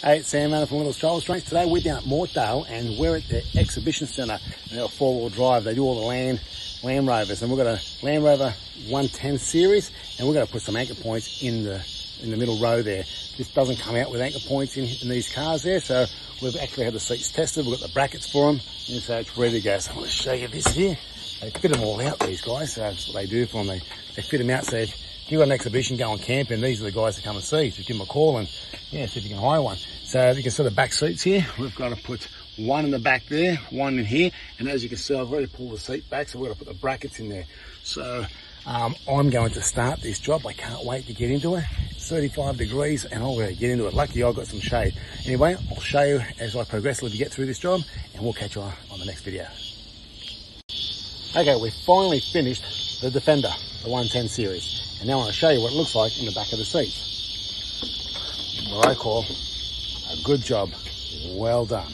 Hey, it's Sam Manor from Little Stroll Restraints. Today we're down at Mortdale and we're at the exhibition centre. They're a four-wheel drive. They do all the Land Rovers, and we've got a Land Rover 110 series, and we're going to put some anchor points in the middle row there. This doesn't come out with anchor points in these cars there, so we've actually had the seats tested. We've got the brackets for them, and so it's ready to go. So I'm going to show you this here. They fit them all out, these guys. So that's what they do for them. They fit them out. So if you've got an exhibition going camping, these are the guys that come and see. So give them a call and yeah, see if you can hire one. So you can see the back seats here. We've got to put one in the back there, one in here. And as you can see, I've already pulled the seat back, so we've got to put the brackets in there. So I'm going to start this job. I can't wait to get into it. It's 35 degrees and I'm going to get into it. Lucky I've got some shade. Anyway, I'll show you as I progressively get through this job, and we'll catch you on the next video. Okay, we've finally finished the Defender, the 110 series. And now I want to show you what it looks like in the back of the seats. What I call a good job. Well done.